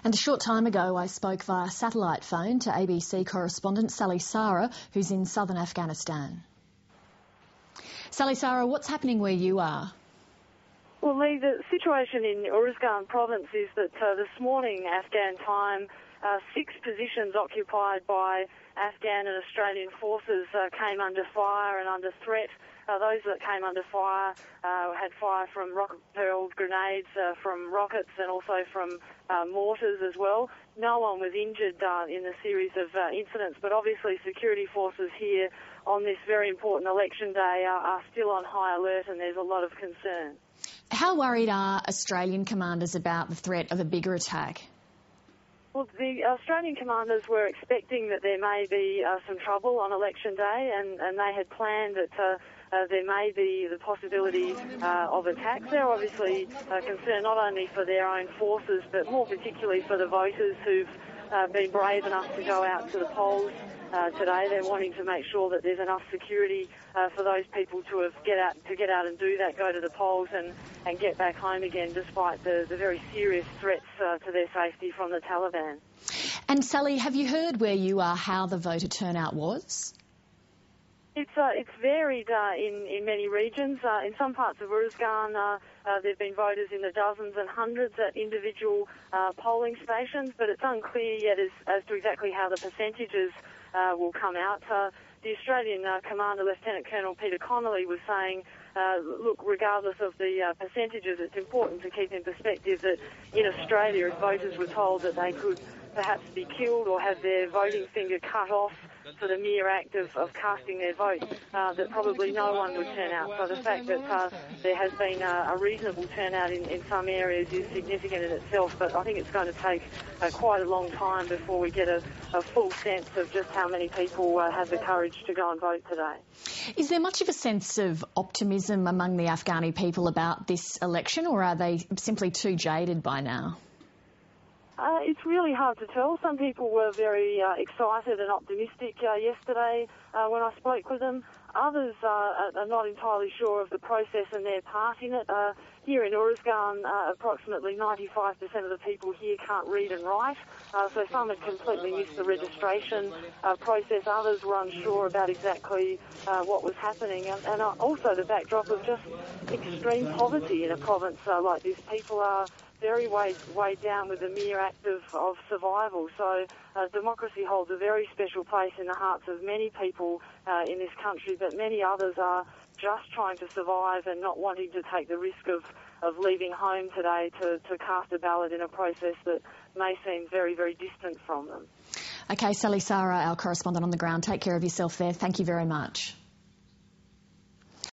And a short time ago, I spoke via satellite phone to ABC correspondent Sally Sara, who's in southern Afghanistan. Sally Sara, what's happening where you are? Well, Lee, the situation in Uruzgan province is that this morning, Afghan time, 6 positions occupied by Afghan and Australian forces came under fire and under threat. Those that came under fire had fire from rocket-hurled grenades, from rockets and also from mortars as well. No one was injured in the series of incidents, but obviously security forces here on this very important election day are still on high alert, and there's a lot of concern. How worried are Australian commanders about the threat of a bigger attack? Well, the Australian commanders were expecting that there may be some trouble on election day, and they had planned that there may be the possibility of attacks. They're obviously concerned not only for their own forces, but more particularly for the voters who've been brave enough to go out to the polls today. They're wanting to make sure that there's enough security for those people to get out and do that, go to the polls and get back home again, despite the very serious threats to their safety from the Taliban. And Sally, have you heard where you are how the voter turnout was? It's varied in many regions. In some parts of Uruzgan, there have been voters in the dozens and hundreds at individual polling stations, but it's unclear yet as to exactly how the percentages will come out. The Australian Commander, Lieutenant Colonel Peter Connolly, was saying, look, regardless of the percentages, it's important to keep in perspective that in Australia, if voters were told that they could perhaps be killed or have their voting finger cut off for the mere act of casting their vote, that probably no one would turn out. So the fact that there has been a reasonable turnout in some areas is significant in itself, but I think it's going to take quite a long time before we get a full sense of just how many people have the courage to go and vote today. Is there much of a sense of optimism among the Afghani people about this election, or are they simply too jaded by now? It's really hard to tell. Some people were very excited and optimistic yesterday when I spoke with them. Others are not entirely sure of the process and their part in it. Here in Uruzgan, approximately 95% of the people here can't read and write, so some had completely missed the registration process. Others were unsure about exactly what was happening, and also the backdrop of just extreme poverty in a province like this. People are very weighed down with the mere act of survival. So democracy holds a very special place in the hearts of many people in this country, but many others are just trying to survive and not wanting to take the risk of leaving home today to cast a ballot in a process that may seem very, very distant from them. OK, Sally Sara, our correspondent on the ground, take care of yourself there. Thank you very much.